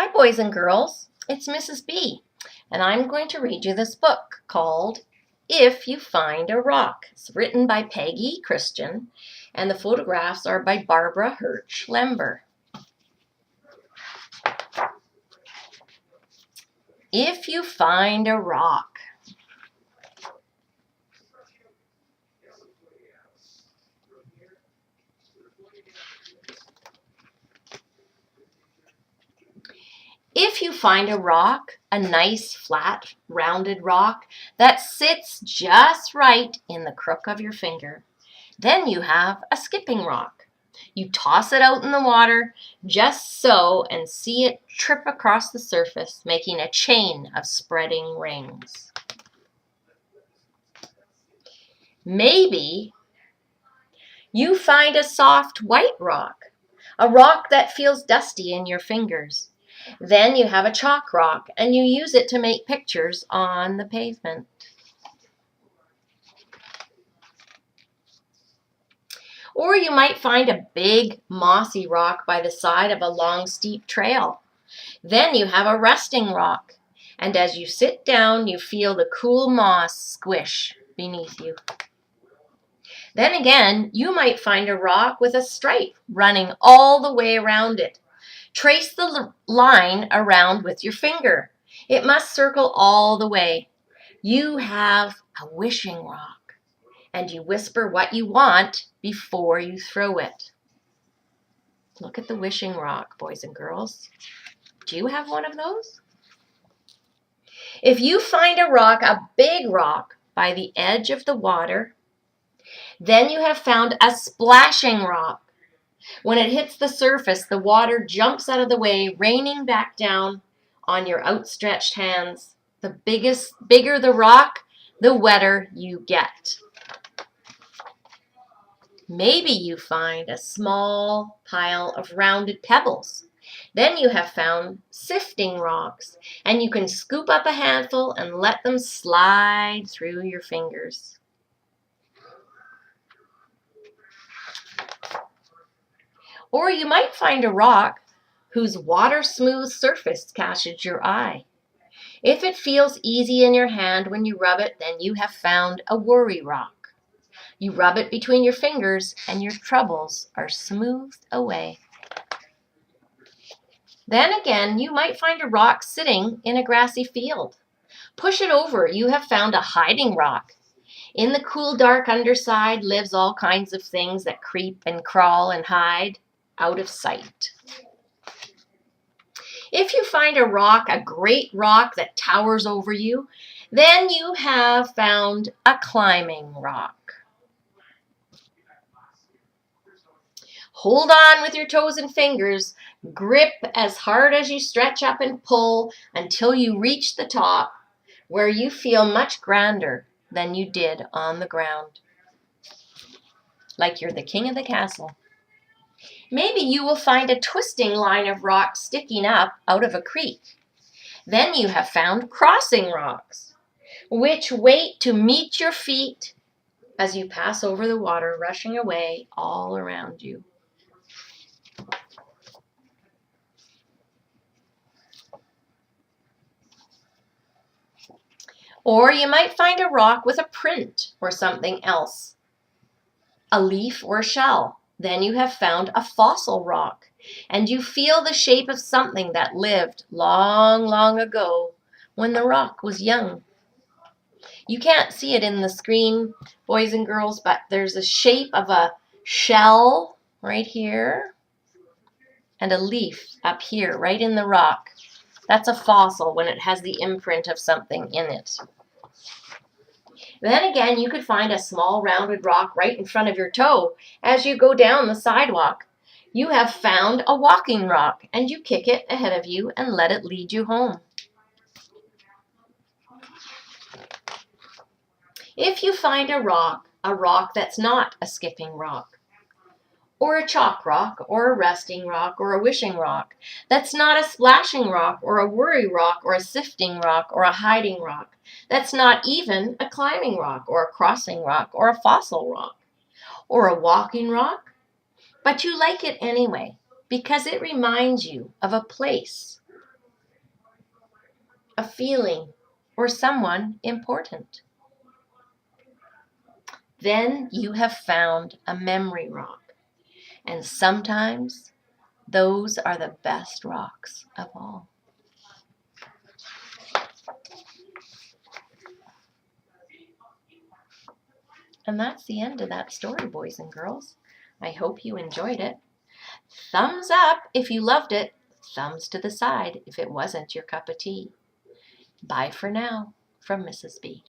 Hi, boys and girls. It's Mrs. B, and I'm going to read you this book called If You Find a Rock. It's written by Peggy Christian, and the photographs are by Barbara Hirsch Lember. If you find a rock. If you find a rock, a nice flat rounded rock that sits just right in the crook of your finger, then you have a skipping rock. You toss it out in the water just so and see it trip across the surface, making a chain of spreading rings. Maybe you find a soft white rock, a rock that feels dusty in your fingers. Then you have a chalk rock, and you use it to make pictures on the pavement. Or you might find a big mossy rock by the side of a long steep trail. Then you have a resting rock, and as you sit down, you feel the cool moss squish beneath you. Then again, you might find a rock with a stripe running all the way around it. Trace the line around with your finger. It must circle all the way. You have a wishing rock, and you whisper what you want before you throw it. Look at the wishing rock, boys and girls. Do you have one of those? If you find a rock, a big rock, by the edge of the water, then you have found a splashing rock. When it hits the surface, the water jumps out of the way, raining back down on your outstretched hands. The bigger the rock, the wetter you get. Maybe you find a small pile of rounded pebbles. Then you have found sifting rocks, and you can scoop up a handful and let them slide through your fingers. Or you might find a rock whose water-smooth surface catches your eye. If it feels easy in your hand when you rub it, then you have found a worry rock. You rub it between your fingers and your troubles are smoothed away. Then again, you might find a rock sitting in a grassy field. Push it over. You have found a hiding rock. In the cool, dark underside lives all kinds of things that creep and crawl and hide out of sight. If you find a rock, a great rock that towers over you, then you have found a climbing rock. Hold on with your toes and fingers. Grip as hard as you stretch up and pull until you reach the top, where you feel much grander than you did on the ground. Like you're the king of the castle. Maybe you will find a twisting line of rocks sticking up out of a creek. Then you have found crossing rocks, which wait to meet your feet as you pass over the water, rushing away all around you. Or you might find a rock with a print or something else, a leaf or a shell. Then you have found a fossil rock, and you feel the shape of something that lived long, long ago when the rock was young. You can't see it in the screen, boys and girls, but there's a shape of a shell right here and a leaf up here, right in the rock. That's a fossil when it has the imprint of something in it. Then again, you could find a small rounded rock right in front of your toe as you go down the sidewalk. You have found a walking rock, and you kick it ahead of you and let it lead you home. If you find a rock that's not a skipping rock, or a chalk rock, or a resting rock, or a wishing rock, that's not a splashing rock, or a worry rock, or a sifting rock, or a hiding rock, that's not even a climbing rock, or a crossing rock, or a fossil rock, or a walking rock, but you like it anyway because it reminds you of a place a feeling, or someone important. Then you have found a memory rock, and sometimes those are the best rocks of all. And that's the end of that story, boys and girls. I hope you enjoyed it. Thumbs up if you loved it. Thumbs to the side if it wasn't your cup of tea. Bye for now from Mrs. B.